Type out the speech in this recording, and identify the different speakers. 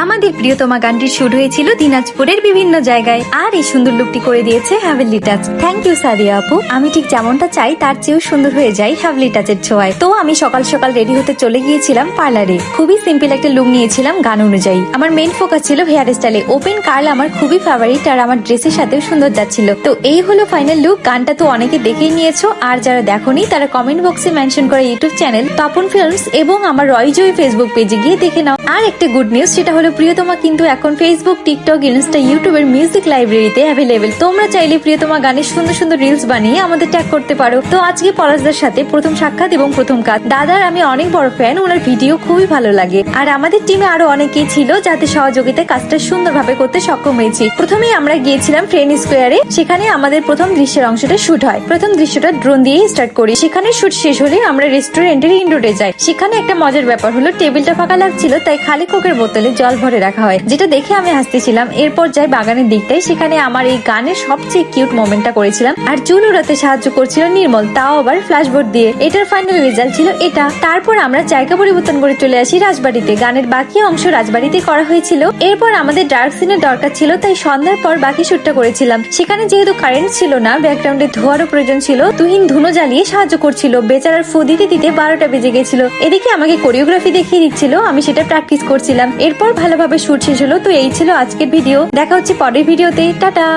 Speaker 1: আমাদের প্রিয়তমা গানটি শুট হয়েছিল দিনাজপুরের বিভিন্ন জায়গায়, আর এই সুন্দর লুকটি করে দিয়েছে হ্যাভেলি টাচ। থ্যাংক ইউ সাদিয়া আপু। আমি ঠিক যেমনটা চাই তার চেয়েও সুন্দর হয়ে যায় হ্যাভেলি টাচের ছোঁয়ায়। তো আমি সকাল সকাল রেডি হতে চলে গিয়েছিলাম পার্লারে। খুবই সিম্পল একটা লুক নিয়েছিলাম গান অনুযায়ী। আমার মেইন ফোকাস ছিল হেয়ার স্টাইলে। ওপেন কার্ল আমার খুবই ফেভারিট, আর আমার ড্রেসের সাথেও সুন্দর যাচ্ছিল। তো এই হলো ফাইনাল লুক। গানটা তো অনেকে দেখেই নিয়েছো, আর যারা দেখোনি তারা কমেন্ট বক্সে মেনশন করা ইউটিউব চ্যানেল তপন ফিল্মস এবং আমার রয়জয় ফেসবুক পেজে গিয়ে দেখে নাও। আর একটা গুড নিউজ, সেটা হলো প্রিয়তমা কিন্তু এখন ফেসবুক, টিকটক, ইনস্টা, ইউটিউবের মিউজিক লাইব্রেরিতে অ্যাভেলেবেল। তোমরা চাইলে প্রিয়তমা গানের সুন্দর সুন্দর রিলস বানিয়ে আমাদের ট্যাগ করতে পারো। তো আজকে পলাশদার সাথে প্রথম সাক্ষাৎ এবং প্রথম কাজ। দাদার আমি অনেক বড় ফ্যান, ওনার ভিডিও খুবই ভালো লাগে। আর আমাদের টিমে আরো অনেকেই ছিল যাতে সহযোগিতায় কাজটা সুন্দরভাবে করতে সক্ষম হয়েছি। প্রথমেই আমরা গিয়েছিলাম ফ্রেন্ড স্কোয়ারে। সেখানে আমাদের প্রথম দৃশ্যের অংশটা শুট হয়। প্রথম দৃশ্যটা ড্রোন দিয়ে স্টার্ট করি। সেখানে শুট শেষ হলে আমরা রেস্টুরেন্টের ইনডোরে যাই। সেখানে একটা মজার ব্যাপার হলো টেবিলটা ফাঁকা লাগছিল, তাই খালি কোকের বোতলে জল ভরে রাখা হয়, যেটা দেখে আমি হাসতেছিলাম। এরপর যাই বাগানের দিকটায়। সেখানে আমার এই গানের সবচেয়ে কিউট মোমেন্টটা করেছিলাম। আর চুল উড়াতে সাহায্য করছিল নির্মল, তাও আবার ফ্ল্যাশবোর্ড দিয়ে। এটার ফাইনাল রেজাল্ট ছিল এটা। তারপর আমরা জায়গা পরিবর্তন করে চলে আসি রাজবাড়িতে। গানের বাকি অংশ রাজবাড়িতে করা হয়েছিল। এরপর আমাদের ডার্ক সিনের দরকার ছিল, তাই সন্ধ্যার পর বাকি শুটটা করেছিলাম। সেখানে যেহেতু কারেন্ট ছিল না, ব্যাকগ্রাউন্ডে ধোয়ারও প্রয়োজন ছিল। তুহিন ধুনো জ্বালিয়ে সাহায্য করছিল। বেচারার ফু দিতে দিতে 12টা বেজে গেছিল। এদিকে আমাকে কোরিওগ্রাফি দেখিয়ে দিচ্ছিল, আমি সেটা প্র্যাকটিস করছিলাম। এরপর ভালোভাবে শুট শেষ হলো। তো এই ছিল আজকের ভিডিও। দেখা হচ্ছে পরের ভিডিওতে। টাটা।